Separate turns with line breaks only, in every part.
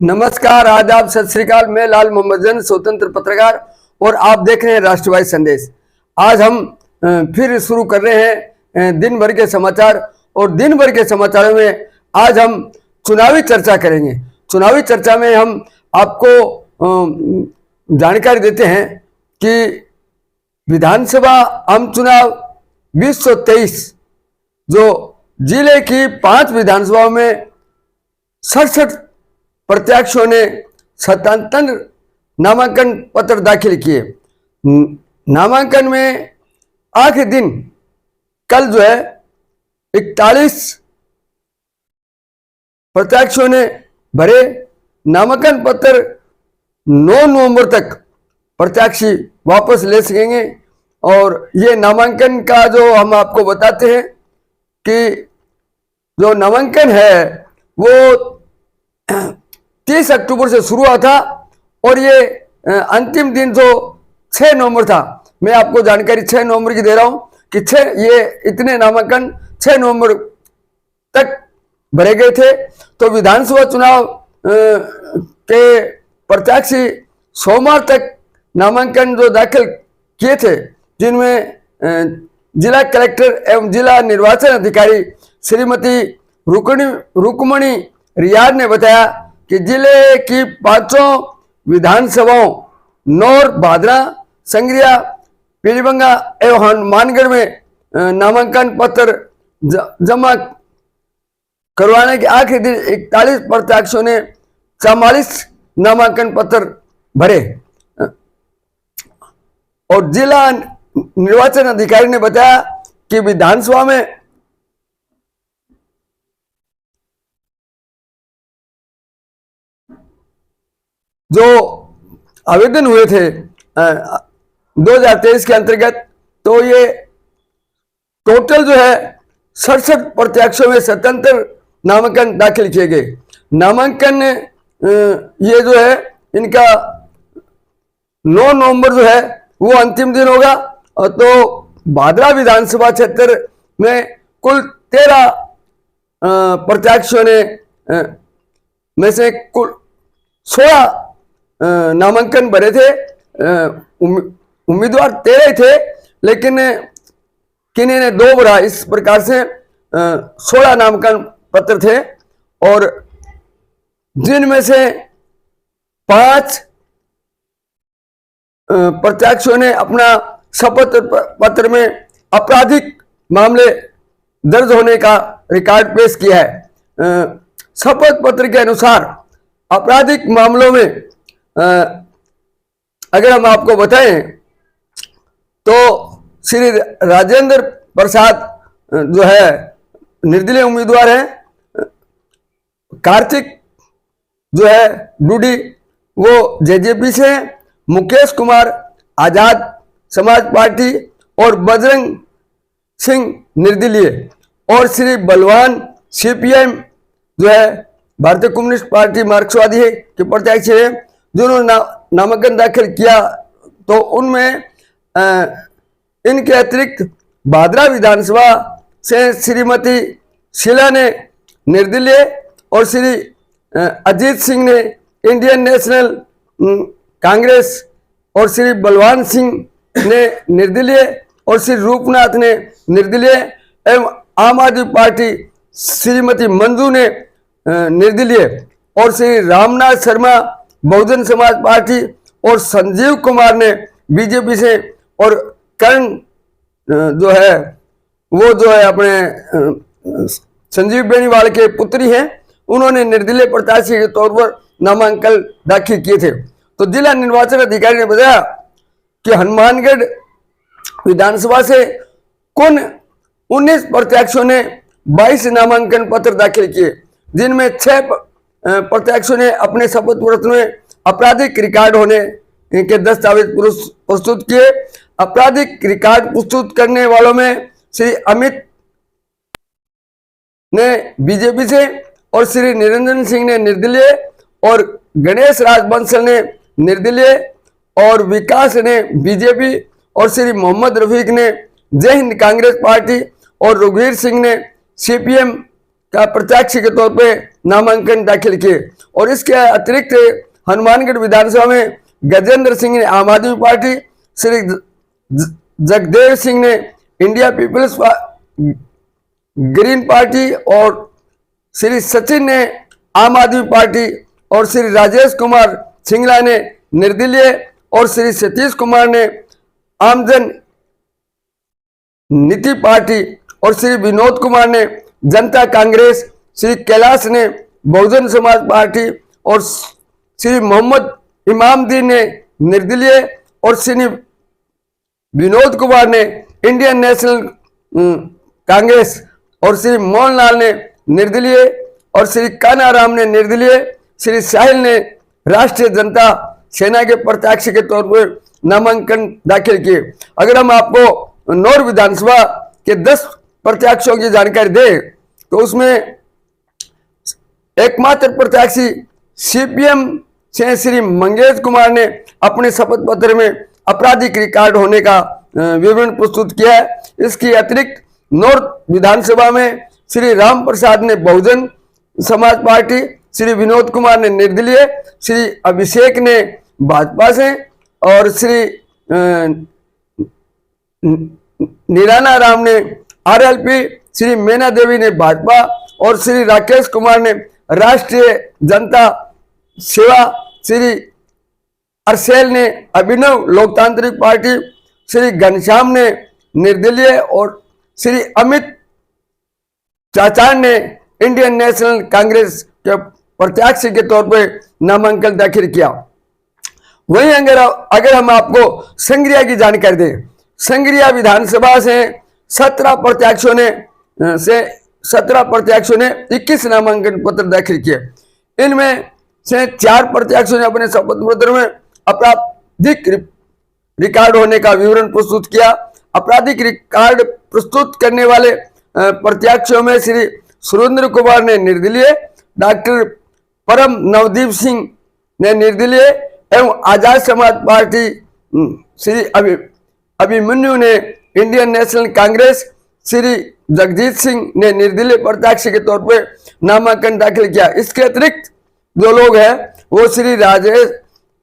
नमस्कार, आदाब, सत श्री अकाल। मैं लाल मोहम्मद जन, स्वतंत्र पत्रकार, और आप देख रहे हैं राष्ट्रवादी संदेश। आज हम फिर शुरू कर रहे हैं दिन भर के समाचार, और दिन भर के समाचारों में आज हम चुनावी चर्चा करेंगे। चुनावी चर्चा में हम आपको जानकारी देते हैं कि विधानसभा आम चुनाव 2023 जो जिले की 5 विधानसभाओं में 67 प्रत्याशियों ने 77 नामांकन पत्र दाखिल किए। नामांकन में आखिरी दिन कल जो है 41 प्रत्याशियों ने भरे। नामांकन पत्र 9 नवंबर तक प्रत्याशी वापस ले सकेंगे। और ये नामांकन का जो हम आपको बताते हैं कि जो नामांकन है वो 30 अक्टूबर से शुरू हुआ था, और ये अंतिम दिन जो 6 नवंबर था। मैं आपको जानकारी 6 नवंबर की दे रहा हूं कि ये इतने नामांकन 6 नवंबर तक भरे गए थे। तो विधानसभा चुनाव के प्रत्याशी सोमवार तक नामांकन जो दाखिल किए थे, जिनमें जिला कलेक्टर एवं जिला निर्वाचन अधिकारी श्रीमती रुक्मणी रियाद ने बताया कि जिले की 5 विधानसभाओं नौर, भादरा, संग्रिया, पीलीभंगा एवं हनुमानगढ़ में नामांकन पत्र जमा करवाने के आखिरी दिन 41 प्रत्याशियों ने 44 नामांकन पत्र भरे। और जिला निर्वाचन अधिकारी ने बताया कि विधानसभा में जो आवेदन हुए थे 2023 के अंतर्गत, तो ये टोटल जो है 67 प्रत्याशियों में 77 नामांकन दाखिल किए गए। नामांकन ये जो है इनका 9 नवंबर जो है वो अंतिम दिन होगा। और तो भादरा विधानसभा क्षेत्र में कुल 13 प्रत्याशियों ने में से कुल 16 नामांकन भरे थे। उम्मीदवार 13 ही थे, लेकिन किन्हीं ने 2 भरा। इस प्रकार से 16 नामांकन पत्र थे, और जिनमें से 5 प्रत्याशियों ने अपना शपथ पत्र में आपराधिक मामले दर्ज होने का रिकॉर्ड पेश किया है। शपथ पत्र के अनुसार आपराधिक मामलों में अगर हम आपको बताएं तो श्री राजेंद्र प्रसाद जो है निर्दलीय उम्मीदवार हैं। कार्तिक जो है डूडी वो जेजेपी से हैं। मुकेश कुमार आजाद समाज पार्टी, और बजरंग सिंह निर्दलीय, और श्री बलवान सीपीएम जो है भारतीय कम्युनिस्ट पार्टी मार्क्सवादी के प्रत्याशी हैं, जिन्होंने नामांकन दाखिल किया। तो उनमें इनके अतिरिक्त भादरा विधानसभा से श्रीमती शीला ने निर्दलीय, और श्री अजीत सिंह ने इंडियन नेशनल कांग्रेस, और श्री बलवान सिंह ने निर्दलीय, और श्री रूपनाथ ने निर्दलीय, एवं आम आदमी पार्टी श्रीमती मंजू ने निर्दलीय, और श्री रामनाथ शर्मा बहुजन समाज पार्टी, और संजीव कुमार ने बीजेपी से, और कर्ण जो है वो जो है अपने संजीव बेनीवाल के पुत्री हैं, उन्होंने निर्दलीय प्रत्याशी के तौर पर नामांकन दाखिल किए थे। तो जिला निर्वाचन अधिकारी ने बताया कि हनुमानगढ़ विधानसभा से कुल 19 प्रत्याशियों ने 22 नामांकन पत्र दाखिल किए, जिनमें 6 प्रत्याशियों ने अपने शपथ पत्र में आपराधिक रिकॉर्ड होने के दस्तावेज प्रस्तुत किए। आपराधिक रिकॉर्ड प्रस्तुत करने वालों में श्री अमित ने बीजेपी से, और श्री निरंजन सिंह ने निर्दलीय, और गणेश राज बंसल ने निर्दलीय, और विकास ने बीजेपी, और श्री मोहम्मद रफीक ने जय हिंद कांग्रेस पार्टी, और रघुवीर सिंह ने सीपीएम का प्रत्याशी के तौर पे नामांकन दाखिल किए। और इसके अतिरिक्त हनुमानगढ़ विधानसभा में गजेंद्र सिंह ने आम आदमी पार्टी, श्री जगदेव सिंह ने इंडिया पीपल्स ग्रीन पार्टी और श्री सचिन ने आम आदमी पार्टी और श्री राजेश कुमार सिंगला ने निर्दलीय और श्री सतीश कुमार ने आमजन नीति पार्टी और श्री विनोद कुमार ने जनता कांग्रेस, श्री कैलाश ने बहुजन समाज पार्टी और श्री मोहम्मद इमामदीन ने निर्दलीय और श्री विनोद कुमार ने इंडियन नेशनल कांग्रेस और श्री मोहनलाल ने निर्दलीय और श्री कान्हाराम ने निर्दलीय, श्री साहिल ने राष्ट्रीय जनता सेना के प्रत्याशी के तौर पर नामांकन दाखिल किए। अगर हम आपको नौर विधानसभा के 10 प्रत्याशियों की जानकारी दें तो उसमें एकमात्र प्रत्याशी सीपीएम से श्री मंगेश कुमार ने अपने शपथ पत्र में आपराधिक रिकॉर्ड होने का विवरण प्रस्तुत किया है। इसके अतिरिक्त नॉर्थ विधानसभा में श्री राम प्रसाद ने बहुजन समाज पार्टी, श्री विनोद कुमार ने निर्दलीय, श्री अभिषेक ने भाजपा से और श्री निराला राम ने आरएलपी, श्री मीना देवी ने भाजपा और श्री राकेश कुमार ने राष्ट्रीय जनता सेवा, श्री अरसेल ने अभिनव लोकतांत्रिक पार्टी, श्री घनश्याम ने निर्दलीय और श्री अमित चाचान ने इंडियन नेशनल कांग्रेस के प्रत्याशी के तौर पर नामांकन दाखिल किया। वहीं अगर हम आपको संग्रिया की जानकारी दें, संग्रिया विधानसभा से 17 प्रत्याशियों ने 21 नामांकन पत्र दाखिल किए। इनमें से 4 प्रत्याशियों ने अपने शपथ पत्र में आपराधिक रिकॉर्ड होने का विवरण प्रस्तुत किया। आपराधिक रिकॉर्ड प्रस्तुत करने वाले प्रत्याशियों में श्री सुरेंद्र कुमार ने निर्दलीय, डॉक्टर परम नवदीप सिंह ने निर्दलीय एवं आजाद समाज पार्टी श्री अभिमन्यु ने इंडियन नेशनल कांग्रेस, श्री जगजीत सिंह ने निर्दलीय प्रत्याशी के तौर पर नामांकन दाखिल किया। इसके अतिरिक्त जो लोग हैं वो श्री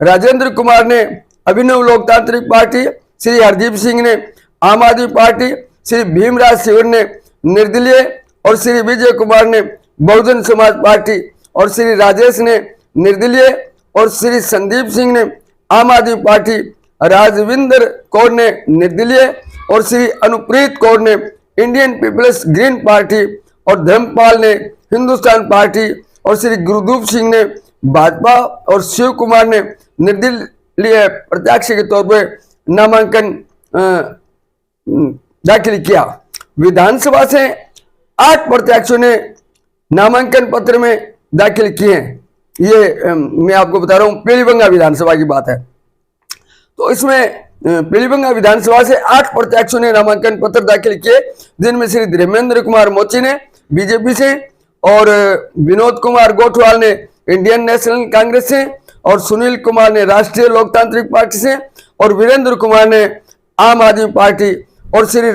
राजेंद्र कुमार ने अभिनव लोकतांत्रिक पार्टी, श्री हरदीप सिंह ने आम आदमी पार्टी, श्री भीमराज शिवर ने निर्दलीय और श्री विजय कुमार ने बहुजन समाज पार्टी और श्री राजेश ने निर्दलीय और श्री संदीप सिंह ने आम आदमी पार्टी, राजविंदर कौर ने निर्दलीय और श्री अनुप्रीत कौर ने इंडियन पीपल्स ग्रीन पार्टी और धर्मपाल ने हिंदुस्तान पार्टी और श्री गुरुदूप सिंह ने भाजपा और शिव कुमार ने निर्दलीय प्रत्याशी के तौर पर नामांकन दाखिल किया। विधानसभा से 8 प्रत्याशियों ने नामांकन पत्र में दाखिल किए हैं। ये मैं आपको बता रहा हूं पीलीभंगा विधानसभा की बात है। तो इसमें पीलीभंगा विधानसभा से 8 प्रत्याशियों ने नामांकन पत्र दाखिल किए, जिनमें श्री धर्मेंद्र कुमार मोची ने बीजेपी से और विनोद कुमार गोठवाल ने इंडियन नेशनल कांग्रेस से और सुनील कुमार ने राष्ट्रीय लोकतांत्रिक पार्टी से और वीरेंद्र कुमार ने आम आदमी पार्टी और श्री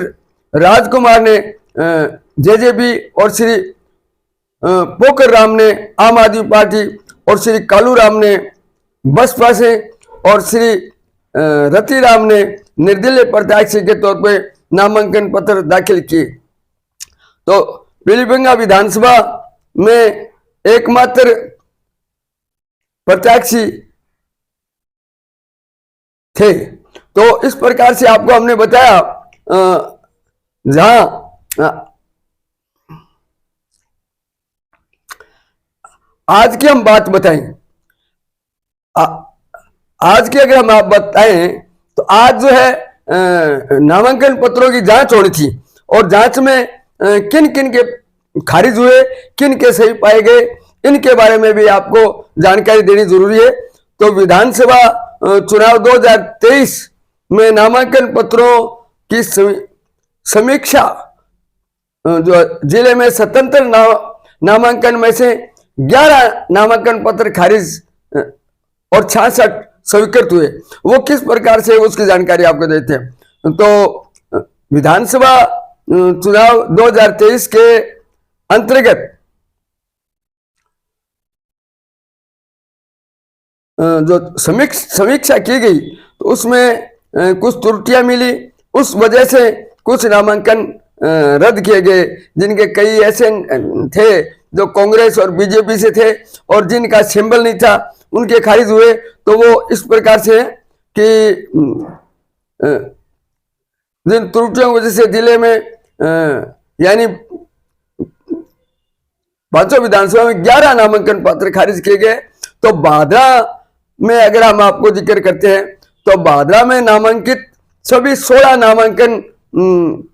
राजकुमार ने जेजेपी और श्री पोकर राम ने आम आदमी पार्टी और श्री कालू राम ने बसपा से और श्री रतिराम ने निर्दलीय प्रत्याशी के तौर पर नामांकन पत्र दाखिल किए। तो पीलीभंगा विधानसभा में एकमात्र प्रत्याशी थे। तो इस प्रकार से आपको हमने बताया जहां आज की हम बात बताएं, आज की अगर हम आप बताएं तो आज जो है नामांकन पत्रों की जांच होनी थी और जांच में किन किन के खारिज हुए, किन के सही पाए गए, इनके बारे में भी आपको जानकारी देनी जरूरी है। तो विधानसभा चुनाव 2023 में नामांकन पत्रों की समीक्षा जो जिले में 77 नामांकन में से 11 नामांकन पत्र खारिज और 66 स्वीकृत हुए। वो किस प्रकार से उसकी जानकारी आपको देते हैं। तो विधानसभा चुनाव 2023 के अंतर्गत जो समीक्षा की गई तो उसमें कुछ त्रुटियां मिली। उस वजह से कुछ नामांकन रद्द किए गए, जिनके कई ऐसे थे जो कांग्रेस और बीजेपी से थे और जिनका सिंबल नहीं था, उनके खारिज हुए। तो वो इस प्रकार से कि जिन त्रुटियों की वजह से जिले में यानी 500 विधानसभा में 11 नामांकन पत्र खारिज किए गए। तो भादरा में अगर हम आपको जिक्र करते हैं तो भादरा में नामांकित सभी 16 नामांकन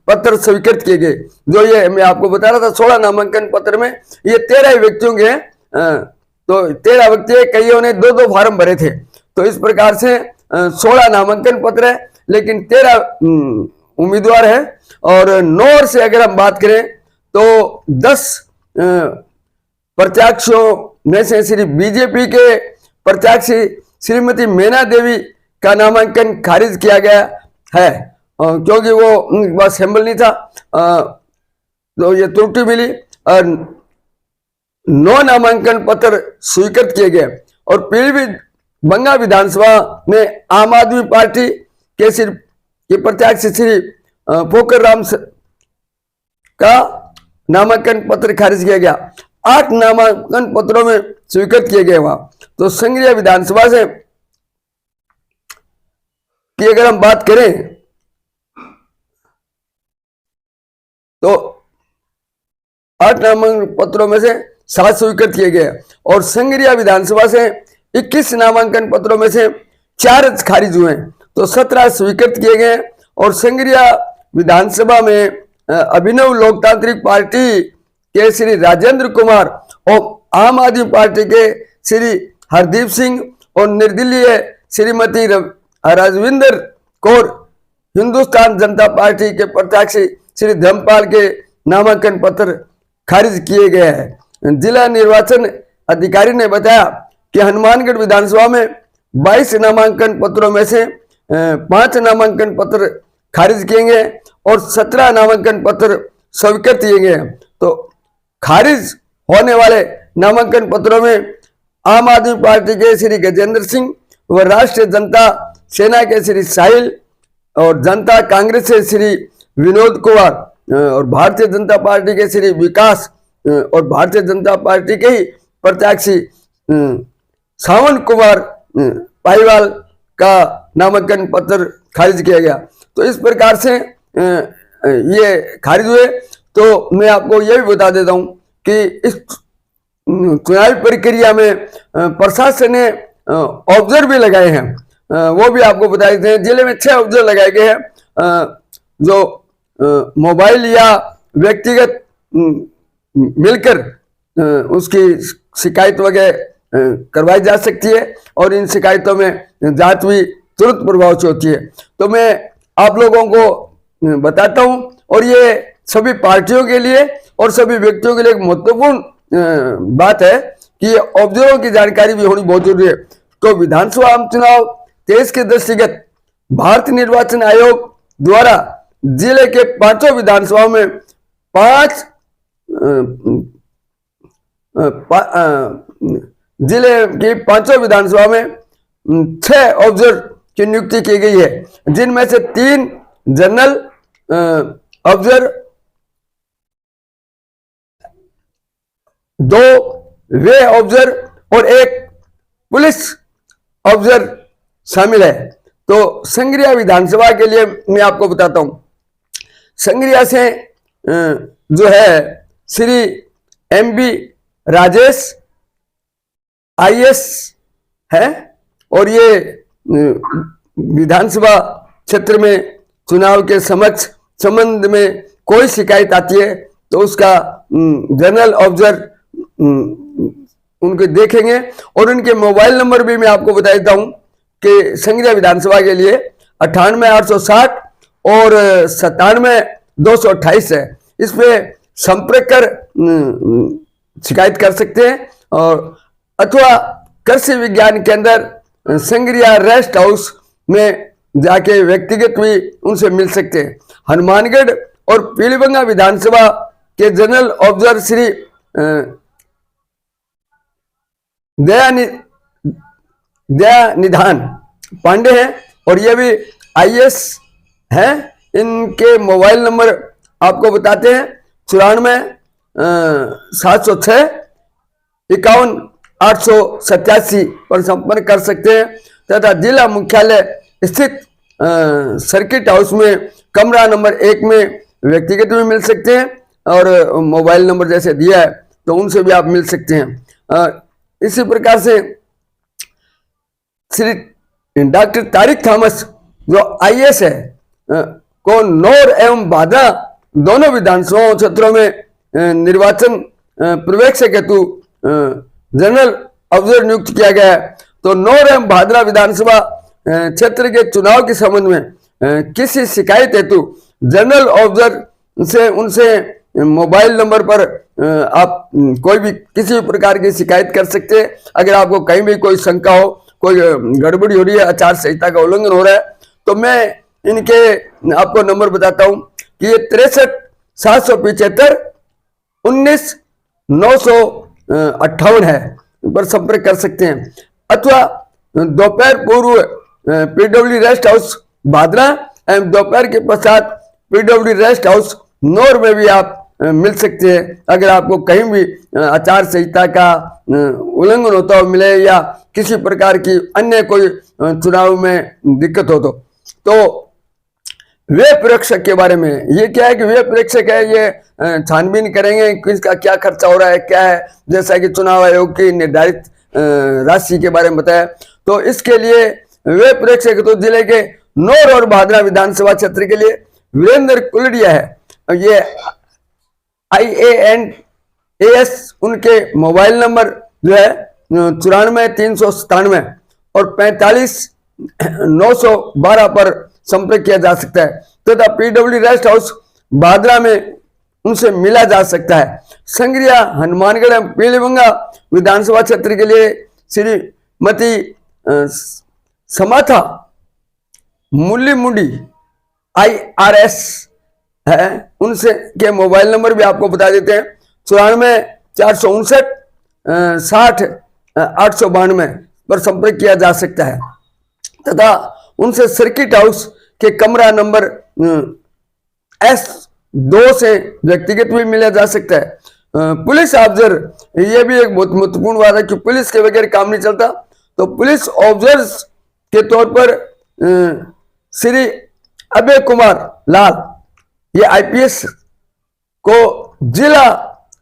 पत्र स्वीकृत किए गए। जो ये मैं आपको बता रहा था 16 नामांकन पत्र में ये 13 व्यक्तियों के तो 13 व्यक्ति, कईयों ने 2-2 फार्म भरे थे। तो इस प्रकार से 16 नामांकन पत्र है, लेकिन 13 उम्मीदवार है। और 9 से अगर हम बात करें तो 10 प्रत्याशियों में से श्री बीजेपी के प्रत्याशी श्रीमती मैना देवी का नामांकन खारिज किया गया है, क्योंकि वो उनके पास सिंबल नहीं था, तो ये त्रुटि मिली। और 9 नामांकन पत्र स्वीकृत किए गए। और पीलीभीत बंगा विधानसभा में आम आदमी पार्टी के प्रत्याशी श्री पोखर राम का नामांकन पत्र खारिज किया गया। 8 नामांकन पत्रों में स्वीकृत किए गए वहां। तो संग्रिया विधानसभा से की अगर हम बात करें तो 8 नामांकन पत्रों में से 7 स्वीकृत किए गए। और संग्रिया विधानसभा से 21 नामांकन पत्रों में से 4 खारिज हुए, तो 17 स्वीकृत किए गए। और संग्रिया विधानसभा में अभिनव लोकतांत्रिक पार्टी के श्री राजेंद्र कुमार और आम आदमी पार्टी के श्री हरदीप सिंह और निर्दलीय श्रीमती राजविंदर कौर, हिंदुस्तान जनता पार्टी के प्रत्याशी श्री धर्मपाल के नामांकन पत्र खारिज किए गए हैं। जिला निर्वाचन अधिकारी ने बताया कि हनुमानगढ़ विधानसभा में 22 नामांकन पत्रों में से 5 नामांकन पत्र खारिज किए गए और 17 नामांकन पत्र स्वीकृत किए गए। तो खारिज होने वाले नामांकन पत्रों में आम आदमी पार्टी के श्री गजेंद्र सिंह व राष्ट्रीय जनता सेना के श्री साहिल और जनता कांग्रेस से श्री विनोद कुमार और भारतीय जनता पार्टी के श्री विकास और भारतीय जनता पार्टी के ही प्रत्याशी सावन कुमार पाईवाल का नामांकन पत्र खारिज किया गया। तो इस प्रकार से ये खारिज हुए। तो मैं आपको यह भी बता देता हूं कि इस चुनावी प्रक्रिया में प्रशासन ने ऑब्जर्व भी लगाए हैं, वो भी आपको बता देते हैं। जिले में 6 ऑब्जर्व लगाए गए हैं, जो मोबाइल या व्यक्तिगत मिलकर उसकी शिकायत वगैरह करवाई जा सकती है और इन शिकायतों में जांच भी तुरंत प्रभाव से होती है। तो मैं आप लोगों को बताता हूं, और ये सभी पार्टियों के लिए और सभी व्यक्तियों के लिए एक महत्वपूर्ण बात है कि ऑब्जर्वर की जानकारी भी होनी बहुत जरूरी है। तो विधानसभा आम चुनाव 23 के दृष्टिगत भारतीय निर्वाचन आयोग द्वारा जिले के 5 विधानसभाओं में 5 जिले की 5 विधानसभा में 6 ऑब्जर्वर की नियुक्ति की गई है, जिनमें से 3 जनरल ऑब्जर्वर, 2 वे ऑब्जर्वर और 1 पुलिस ऑब्जर्वर शामिल है। तो संग्रिया विधानसभा के लिए मैं आपको बताता हूं, संग्रिया से जो है श्री MB राजेश IAS है, और ये विधानसभा क्षेत्र में चुनाव के संबंध में कोई शिकायत आती है तो उसका जनरल ऑब्जर्वर उनके देखेंगे। और उनके मोबाइल नंबर भी मैं आपको बता देता हूं कि संग्रिया विधानसभा के लिए 98 860 और 97 228 है। इस पे संपर्क कर शिकायत कर सकते हैं, और अथवा कृषि विज्ञान केंद्र संग्रिया रेस्ट हाउस में जाके व्यक्तिगत भी उनसे मिल सकते हैं। हनुमानगढ़ और पीलीभंगा विधानसभा के जनरल ऑब्जर्वर श्री दयानिधान पांडे हैं और ये भी आईएएस हैं। इनके मोबाइल नंबर आपको बताते हैं 94-706-51-887 पर संपर्क कर सकते हैं तथा जिला मुख्यालय स्थित सर्किट हाउस में कमरा नंबर 1 में व्यक्तिगत भी मिल सकते हैं और मोबाइल नंबर जैसे दिया है तो उनसे भी आप मिल सकते हैं। इसी प्रकार से श्री डॉक्टर तारिक थॉमस जो आईएएस है को नौर एवं भादरा दोनों विधानसभा क्षेत्रों में निर्वाचन पर्यवेक्षक हेतु जनरल ऑब्जर्वर नियुक्त किया गया है। तो नौर एवं भादरा विधानसभा क्षेत्र के चुनाव के संबंध में किसी शिकायत हेतु जनरल ऑब्जर्वर से उनसे मोबाइल नंबर पर आप कोई भी किसी भी प्रकार की शिकायत कर सकते हैं। अगर आपको कहीं भी कोई शंका हो, कोई गड़बड़ी हो रही है, आचार संहिता का उल्लंघन हो रहा है, तो मैं इनके आपको नंबर बताता हूं कि ये 63-775-19-958 है, पर संपर्क कर सकते हैं। अथवा दोपहर पूर्व पीडब्ल्यू रेस्ट हाउस भादरा एवं दोपहर के पश्चात पीडब्ल्यू रेस्ट हाउस नौर में भी आप मिल सकते हैं अगर आपको कहीं भी आचार संहिता का उल्लंघन होता हो मिले या किसी प्रकार की अन्य कोई चुनाव में दिक्कत हो तो वे प्रेक्षक के बारे में ये क्या है कि वे प्रेक्षक है, ये छानबीन करेंगे कि इसका क्या खर्चा हो रहा है, क्या है, जैसा कि चुनाव आयोग की निर्धारित राशि के बारे में बताया। तो इसके लिए वे प्रेक्षक तो जिले के नौर और भादरा विधानसभा क्षेत्र के लिए वीरेंद्र कुलडिया है, ये IANAS उनके मोबाइल नंबर जो है 94-397 और 45-912 पर संपर्क किया जा सकता है तथा पीडब्ल्यू रेस्ट हाउस भादरा में उनसे मिला जा सकता है। संग्रिया हनुमानगढ़ एवं पीलीभंगा विधानसभा क्षेत्र के लिए श्रीमती समाथा मुल्ली मुंडी IRS है, उनसे के मोबाइल नंबर भी आपको बता देते हैं 94-459-60-892 पर संपर्क किया जा सकता है तथा उनसे सर्किट हाउस के कमरा नंबर S2 से व्यक्तिगत भी मिला जा सकता है। पुलिस ऑब्जर्वर, ये भी एक बहुत महत्वपूर्ण बात है कि पुलिस के बगैर काम नहीं चलता। तो पुलिस ऑब्जर्वर के तौर पर श्री अभय कुमार लाल, ये IPS को जिला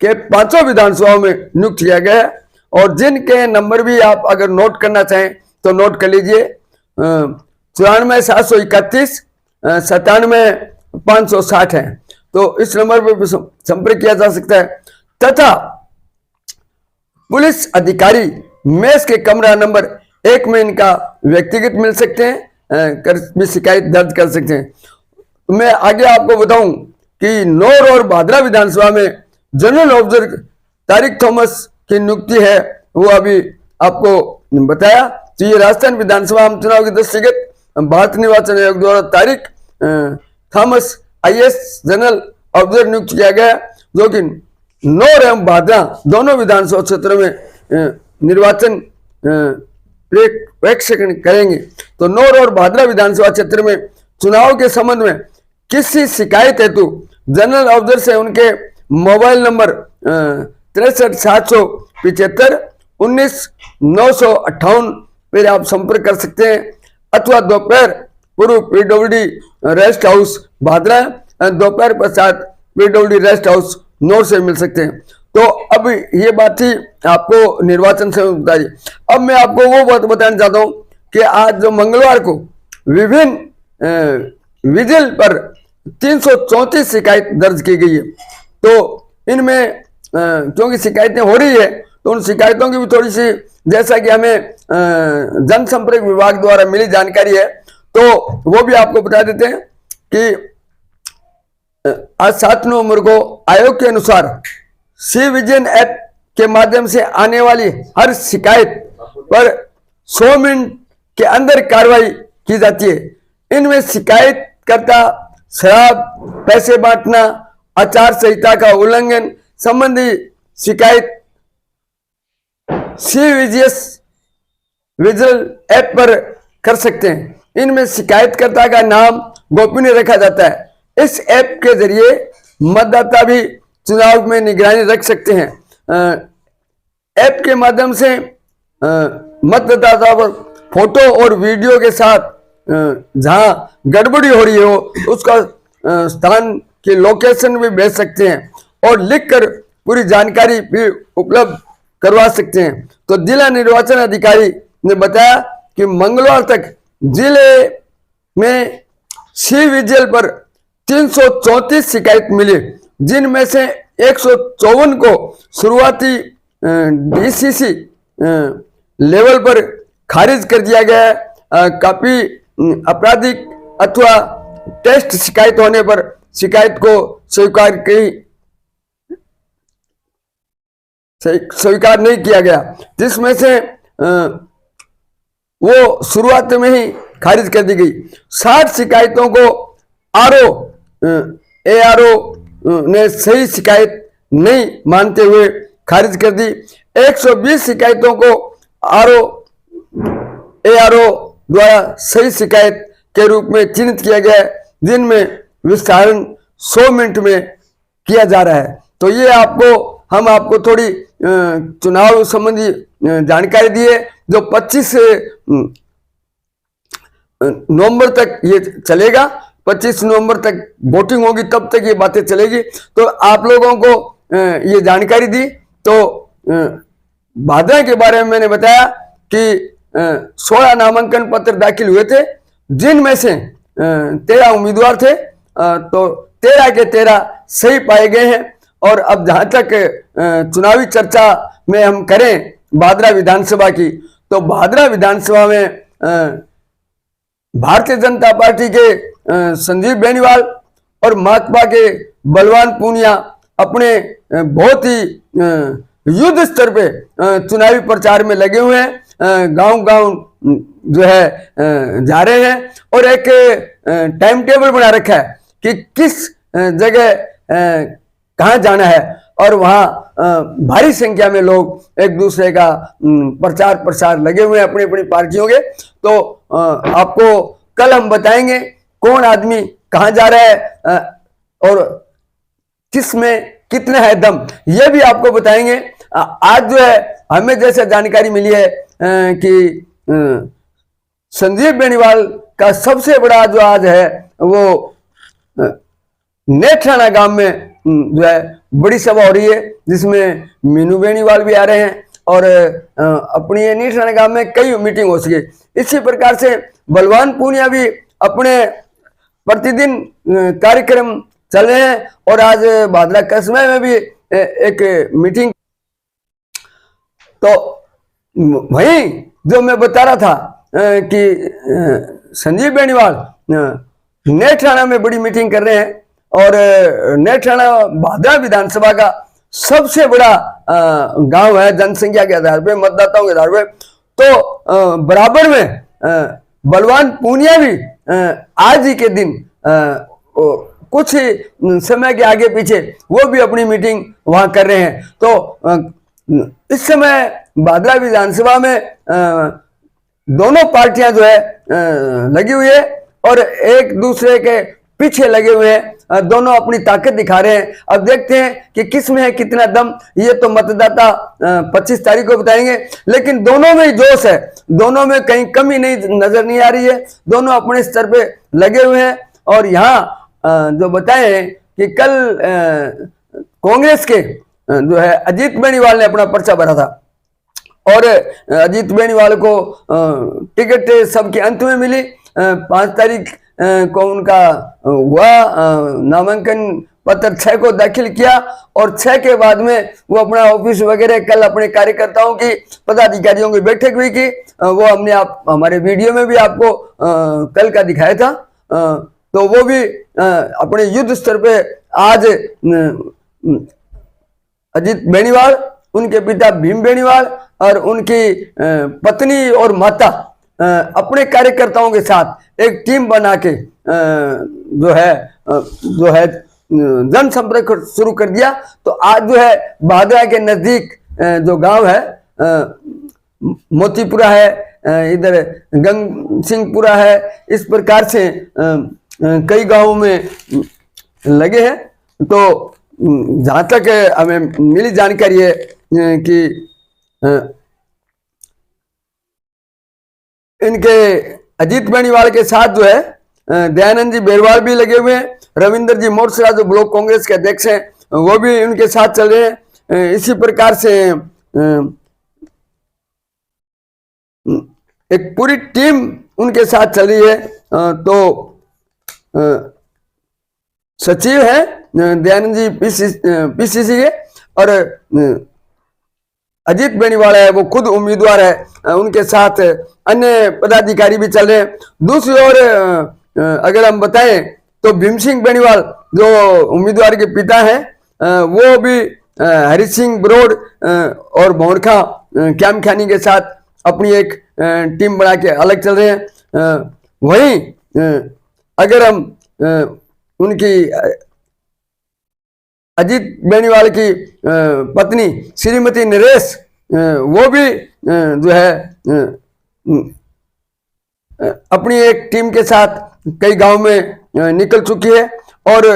के 5 विधानसभाओं में नियुक्त किया गया है और जिनके नंबर भी आप अगर नोट करना चाहें तो नोट कर लीजिए 94-731-97-560 है। तो इस नंबर पर संपर्क किया जा सकता है तथा पुलिस अधिकारी मेष के कमरा नंबर 1 में इनका व्यक्तिगत मिल सकते हैं, कर भी शिकायत दर्ज कर सकते हैं। मैं आगे आपको बताऊं कि नौर और भादरा विधानसभा में जनरल ऑब्जर्वर तारिक थॉमस की नियुक्ति है, वो अभी आपको बताया। तो ये राजस्थान विधानसभा आम चुनाव के दृष्टिगत भारत निर्वाचन आयोग द्वारा Tariq Thomas IAS general observer नियुक्त किया गया, जो कि नौर एवं भादरा दोनों विधानसभा क्षेत्रों में निर्वाचन पर्यवेक्षण करेंगे। तो नौर और भादरा विधानसभा क्षेत्र में चुनाव के संबंध में किसी शिकायत हेतु जनरल ऑब्जर्वर से उनके मोबाइल नंबर 63-775-19-958 पर आप संपर्क कर सकते हैं अथवा दोपहर पूर्व पीडब्ल्यूडी रेस्ट हाउस भादरा दोपहर पश्चात पीडब्ल्यूडी रेस्ट हाउस नौर से मिल सकते हैं। तो अब ये बात थी आपको निर्वाचन से बताइए। अब मैं आपको वो बात बताना चाहता हूं कि आज जो मंगलवार को विभिन्न विजिल पर 334 शिकायत दर्ज की गई है। तो इनमें क्योंकि शिकायतें हो रही है तो उन शिकायतों की भी थोड़ी सी, जैसा कि हमें जनसंपर्क विभाग द्वारा मिली जानकारी है तो वो भी आपको बता देते हैं कि आज 7 नवंबर को आयोग के अनुसार सी विजिल ऐप के माध्यम से आने वाली हर शिकायत पर 100 मिनट के अंदर कार्रवाई की जाती है। इनमें शिकायतकर्ता शराब, पैसे बांटना, आचार संहिता का उल्लंघन संबंधी शिकायत CVGS विजिल ऐप पर कर सकते हैं। इनमें शिकायतकर्ता का नाम गोपनीय रखा जाता है। इस ऐप के जरिए मतदाता भी चुनाव में निगरानी रख सकते हैं। ऐप के माध्यम से मतदाता पर फोटो और वीडियो के साथ जहां गड़बड़ी हो रही हो उसका स्थान की लोकेशन भी भेज सकते हैं और लिखकर पूरी जानकारी भी उपलब्ध करवा सकते हैं। तो जिला निर्वाचन अधिकारी ने बताया कि मंगलवार तक जिले में सी विजिल पर 334 शिकायत मिली, जिनमें से 154 को शुरुआती डीसीसी लेवल पर खारिज कर दिया गया है। काफी आपराधिक अथवा टेस्ट शिकायत होने पर शिकायत को स्वीकार नहीं किया गया, जिसमें से वो शुरुआत में ही खारिज कर दी गई। 60 शिकायतों को एआरओ ने सही शिकायत नहीं मानते हुए खारिज कर दी। 120 शिकायतों को एआरओ द्वारा सही शिकायत के रूप में चिन्हित किया गया है, जिनमें विस्तारण 100 मिनट में किया जा रहा है। तो ये हम आपको थोड़ी चुनाव संबंधी जानकारी दी है, जो 25 नवंबर तक ये चलेगा। 25 नवंबर तक वोटिंग होगी, तब तक ये बातें चलेगी। तो आप लोगों को ये जानकारी दी। तो भादरा के बारे में मैंने बताया कि 16 नामांकन पत्र दाखिल हुए थे, जिनमें से 13 उम्मीदवार थे। तो 13 के 13 सही पाए गए हैं। और अब जहां तक चुनावी चर्चा में हम करें भादरा विधानसभा की, तो भादरा विधानसभा में भारतीय जनता पार्टी के संजीव बेनीवाल और माकपा के बलवान पूनिया अपने बहुत ही युद्ध स्तर पे चुनावी प्रचार में लगे हुए हैं। गांव-गांव जो है जा रहे हैं और एक टाइम टेबल बना रखा है कि किस जगह कहाँ जाना है, और वहाँ भारी संख्या में लोग एक दूसरे का प्रचार प्रसार लगे हुए हैं अपनी अपनी पार्टियों के। तो आपको कल हम बताएंगे कौन आदमी कहाँ जा रहा है और किस में कितना है दम, ये भी आपको बताएंगे। आज जो है हमें जैसे जानकारी मिली है कि संजीव बेनीवाल का सबसे बड़ा जो आज है वो नेठाना गांव में जो है बड़ी सभा हो रही है, जिसमें मीनू बेनीवाल भी आ रहे हैं और अपनी नेठाना गांव में कई मीटिंग हो सके। इसी प्रकार से बलवान पूनिया भी अपने प्रतिदिन कार्यक्रम चल रहे हैं और आज भादरा कस्बे में भी एक मीटिंग। तो वहीं जो मैं बता रहा था कि संजीव बेनीवाल नेठाना में बड़ी मीटिंग कर रहे हैं और नेठाना भादरा विधानसभा का सबसे बड़ा गांव है जनसंख्या के आधार पे, मतदाताओं के आधार पे। तो बराबर में बलवान पूनिया भी आज ही के दिन कुछ समय के आगे पीछे वो भी अपनी मीटिंग वहां कर रहे हैं। तो इस समय भादरा विधानसभा में दोनों पार्टियां जो है लगी हुई है और एक दूसरे के पीछे लगे हुए हैं। दोनों अपनी ताकत दिखा रहे हैं। अब देखते हैं कि किस में है कितना दम, ये तो मतदाता 25 तारीख को बताएंगे। लेकिन दोनों में जोश है, दोनों में कहीं कमी नहीं नजर नहीं आ रही है, दोनों अपने स्तर पे लगे हुए हैं। और यहाँ जो बताए कि कल कांग्रेस के जो है अजीत बेनीवाल ने अपना पर्चा भरा था और अजीत बेनीवाल को टिकट सबके अंत में मिली। 5 तारीख को उनका हुआ नामांकन पत्र 6 को दाखिल किया और 6 के बाद में वो अपना ऑफिस वगैरह कल अपने कार्यकर्ताओं की पदाधिकारियों की बैठक भी की। वो हमने हमारे वीडियो में भी आपको कल का दिखाया था। तो वो भी अपने युद्ध स्तर पे आज अजीत बेनीवाल, उनके पिता भीम बेनीवाल और उनकी पत्नी और माता अपने कार्यकर्ताओं के साथ एक टीम बना के जो है जनसंपर्क शुरू कर दिया। तो आज जो है भादरा के नजदीक जो गांव है मोतीपुरा है, इधर गंग सिंहपुरा है, इस प्रकार से कई गांवों में लगे हैं। तो जहां तक हमें मिली जानकारी है कि इनके अजीत बेनीवाल के साथ जो है दयानंद जी बेरवाल भी लगे हुए हैं। रविंद्र जी मोरसरा जो ब्लॉक कांग्रेस के अध्यक्ष हैं वो भी उनके साथ चल रहे हैं। इसी प्रकार से एक पूरी टीम उनके साथ चल रही है। तो सचिव है दयानंद जी पीसीसी के, और अजीत बेनीवाल है वो खुद उम्मीदवार है, उनके साथ अन्य पदाधिकारी भी चल रहे हैं। दूसरी ओर अगर हम बताएं तो भीम सिंह बेनीवाल जो उम्मीदवार के पिता हैं वो भी हरि सिंह बरोड़ और भौड़खा क्यामख्यानी के साथ अपनी एक टीम बना के अलग चल रहे हैं। वहीं अगर हम उनकी अजीत बेनीवाल की पत्नी श्रीमती नरेश वो भी जो है अपनी एक टीम के साथ कई गांव में निकल चुकी है, और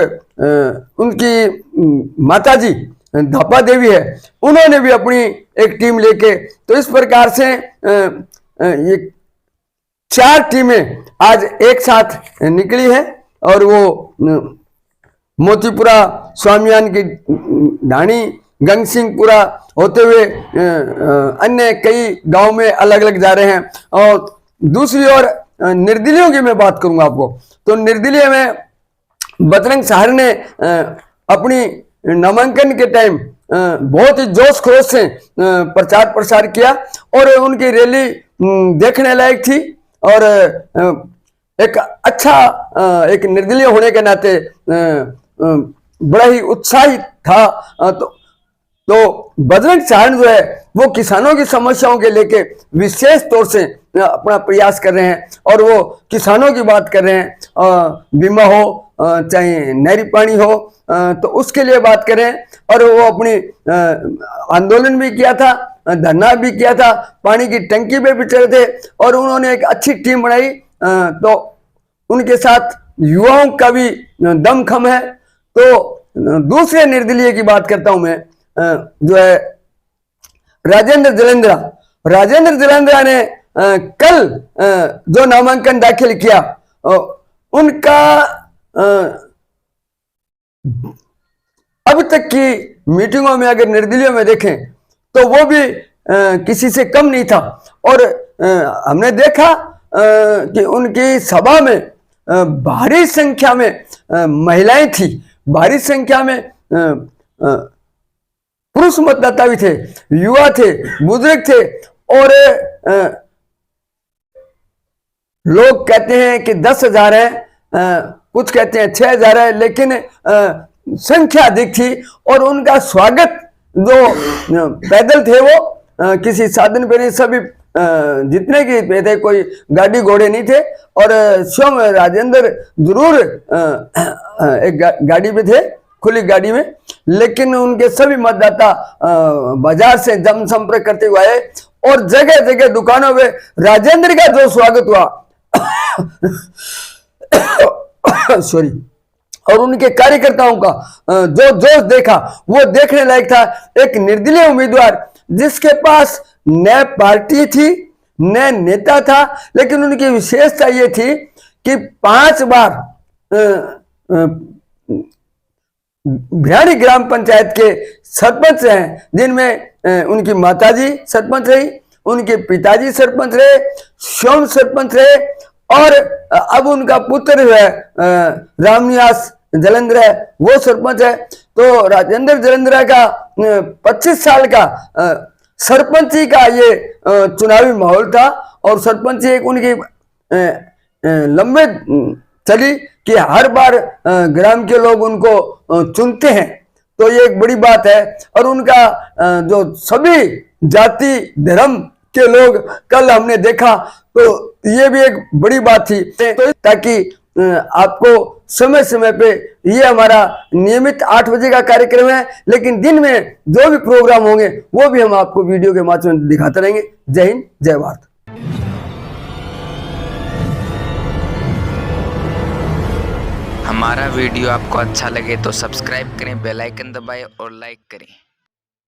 उनकी माताजी धापा देवी है, उन्होंने भी अपनी एक टीम लेके, तो इस प्रकार से ये 4 टीमें आज एक साथ निकली है। और वो मोतीपुरा, स्वामियान की ढाणी, गंग सिंहपुरा होते हुए अन्य कई गांव में अलग अलग जा रहे हैं। और दूसरी ओर निर्दलीयों की मैं बात करूंगा आपको, तो निर्दलीय में बजरंग सहार ने अपनी नामांकन के टाइम बहुत ही जोश खरोश से प्रचार प्रसार किया, और उनकी रैली देखने लायक थी। और एक अच्छा एक निर्दलीय होने के नाते बड़ा ही उत्साहित था। तो बजरंग सहार जो है वो किसानों की समस्याओं के लेके विशेष तौर से अपना प्रयास कर रहे हैं, और वो किसानों की बात कर रहे हैं, बीमा हो चाहे नहरी पानी हो, तो उसके लिए बात करें। और वो अपनी आंदोलन भी किया था, धरना भी किया था, पानी की टंकी पे भी चढ़े थे, और उन्होंने एक अच्छी टीम बनाई। तो उनके साथ युवाओं का भी दमखम है। तो दूसरे निर्दलीय की बात करता हूं मैं, जो है राजेंद्र जलेंद्रा। राजेंद्र जलेंद्रा ने कल जो नामांकन दाखिल किया, उनका अब तक की मीटिंगों में अगर निर्दलीयों में देखें तो वो भी किसी से कम नहीं था। और हमने देखा कि उनकी सभा में भारी संख्या में महिलाएं थी, भारी संख्या में पुरुष मतदाता भी थे, युवा थे, बुजुर्ग थे। और लोग कहते हैं कि 10,000 है, कुछ कहते हैं 6,000 है, लेकिन संख्या अधिक थी। और उनका स्वागत जो पैदल थे वो किसी साधन पे नहीं, सभी जितने की पे थे, कोई गाड़ी घोड़े नहीं थे। और स्वयं राजेंद्र जरूर एक गाड़ी पे थे, खुली गाड़ी में, लेकिन उनके सभी मतदाता बाजार से जनसंपर्क करते हुए आए, और जगह जगह दुकानों में राजेंद्र का जो स्वागत हुआ सॉरी, और उनके कार्यकर्ताओं का जो जोश देखा वो देखने लायक था। एक निर्दलीय उम्मीदवार जिसके पास न पार्टी थी न नेता था, लेकिन उनकी विशेषता ये थी कि 5 बार भिराड़ी ग्राम पंचायत के सरपंच हैं, जिनमें उनकी माताजी सरपंच रही, उनके पिताजी सरपंच रहे, स्वयं सरपंच रहे, और अब उनका पुत्र है रामनिवास जलेंद्र है, वो सरपंच है। तो राजेंद्र जलेंद्र का 25 साल का सरपंची का ये चुनावी माहौल था, और सरपंची एक उनकी लंबे चली कि हर बार ग्राम के लोग उनको चुनते हैं, तो ये एक बड़ी बात है। और उनका जो सभी जाति धर्म के लोग कल हमने देखा, तो ये भी एक बड़ी बात थी। तो ताकि आपको समय समय पे, ये हमारा नियमित 8 बजे का कार्यक्रम है, लेकिन दिन में जो भी प्रोग्राम होंगे वो भी हम आपको वीडियो के माध्यम से दिखाते रहेंगे। जय हिंद, जय भारत।
हमारा वीडियो आपको अच्छा लगे तो सब्सक्राइब करें, बेल आइकन दबाएं और लाइक करें।